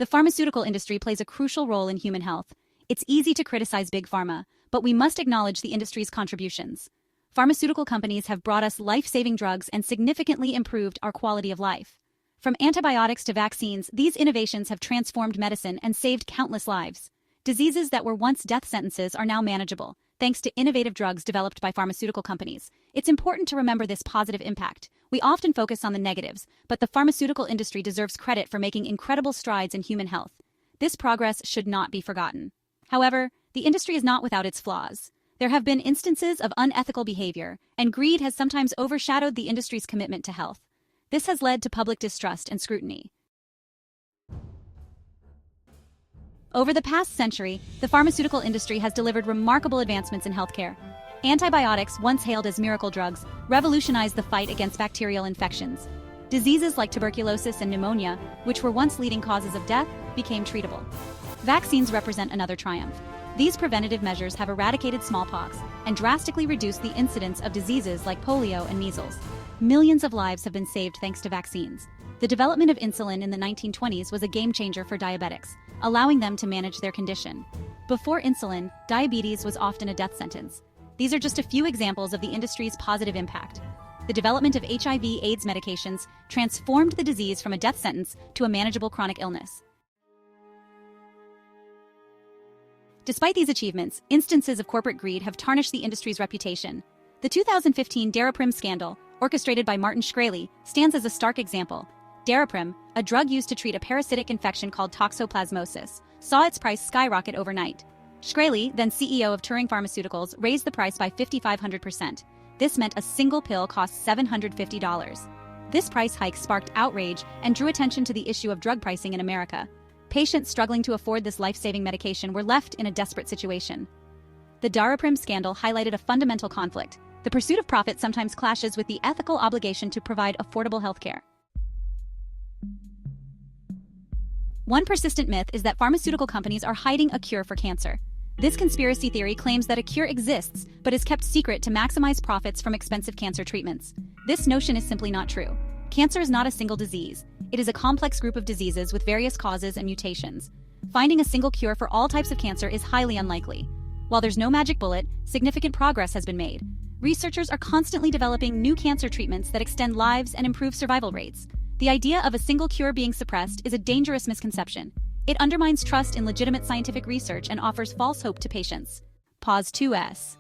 The pharmaceutical industry plays a crucial role in human health. It's easy to criticize Big Pharma, but we must acknowledge the industry's contributions. Pharmaceutical companies have brought us life-saving drugs and significantly improved our quality of life. From antibiotics to vaccines, these innovations have transformed medicine and saved countless lives. Diseases that were once death sentences are now manageable, thanks to innovative drugs developed by pharmaceutical companies. It's important to remember this positive impact. We often focus on the negatives, but the pharmaceutical industry deserves credit for making incredible strides in human health. This progress should not be forgotten. However, the industry is not without its flaws. There have been instances of unethical behavior, and greed has sometimes overshadowed the industry's commitment to health. This has led to public distrust and scrutiny. Over the past century, the pharmaceutical industry has delivered remarkable advancements in healthcare. Antibiotics, once hailed as miracle drugs, revolutionized the fight against bacterial infections. Diseases like tuberculosis and pneumonia, which were once leading causes of death, became treatable. Vaccines represent another triumph. These preventative measures have eradicated smallpox and drastically reduced the incidence of diseases like polio and measles. Millions of lives have been saved thanks to vaccines. The development of insulin in the 1920s was a game changer for diabetics, allowing them to manage their condition. Before insulin, diabetes was often a death sentence. These are just a few examples of the industry's positive impact. The development of HIV/AIDS medications transformed the disease from a death sentence to a manageable chronic illness. Despite these achievements, instances of corporate greed have tarnished the industry's reputation. The 2015 Daraprim scandal, orchestrated by Martin Shkreli, stands as a stark example. Daraprim, a drug used to treat a parasitic infection called toxoplasmosis, saw its price skyrocket overnight. Shkreli, then CEO of Turing Pharmaceuticals, raised the price by 5,500%. This meant a single pill cost $750. This price hike sparked outrage and drew attention to the issue of drug pricing in America. Patients struggling to afford this life-saving medication were left in a desperate situation. The Daraprim scandal highlighted a fundamental conflict. The pursuit of profit sometimes clashes with the ethical obligation to provide affordable healthcare. One persistent myth is that pharmaceutical companies are hiding a cure for cancer. This conspiracy theory claims that a cure exists, but is kept secret to maximize profits from expensive cancer treatments. This notion is simply not true. Cancer is not a single disease. It is a complex group of diseases with various causes and mutations. Finding a single cure for all types of cancer is highly unlikely. While there's no magic bullet, significant progress has been made. Researchers are constantly developing new cancer treatments that extend lives and improve survival rates. The idea of a single cure being suppressed is a dangerous misconception. It undermines trust in legitimate scientific research and offers false hope to patients. Pause 2S.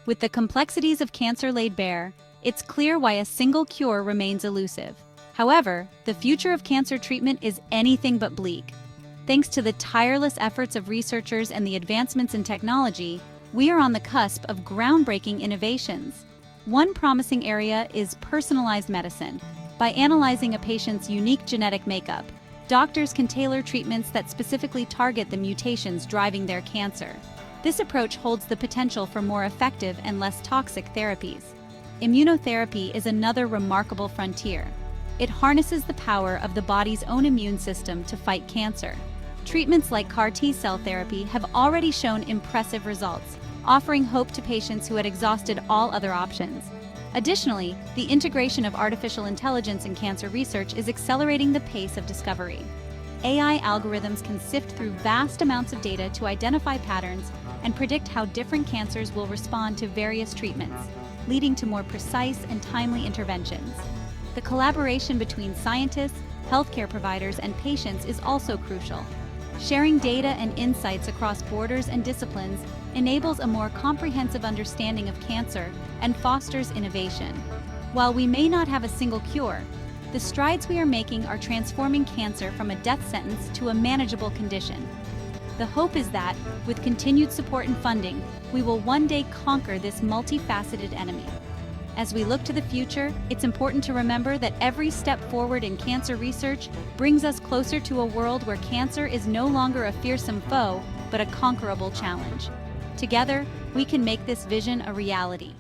With the complexities of cancer laid bare, it's clear why a single cure remains elusive. However, the future of cancer treatment is anything but bleak. Thanks to the tireless efforts of researchers and the advancements in technology, we are on the cusp of groundbreaking innovations. One promising area is personalized medicine. By analyzing a patient's unique genetic makeup, doctors can tailor treatments that specifically target the mutations driving their cancer. This approach holds the potential for more effective and less toxic therapies. Immunotherapy is another remarkable frontier. It harnesses the power of the body's own immune system to fight cancer. Treatments like CAR T-cell therapy have already shown impressive results, offering hope to patients who had exhausted all other options. Additionally, the integration of artificial intelligence in cancer research is accelerating the pace of discovery. AI algorithms can sift through vast amounts of data to identify patterns and predict how different cancers will respond to various treatments, leading to more precise and timely interventions. The collaboration between scientists, healthcare providers, and patients is also crucial. Sharing data and insights across borders and disciplines enables a more comprehensive understanding of cancer and fosters innovation. While we may not have a single cure, the strides we are making are transforming cancer from a death sentence to a manageable condition. The hope is that, with continued support and funding, we will one day conquer this multifaceted enemy. As we look to the future, it's important to remember that every step forward in cancer research brings us closer to a world where cancer is no longer a fearsome foe, but a conquerable challenge. Together, we can make this vision a reality.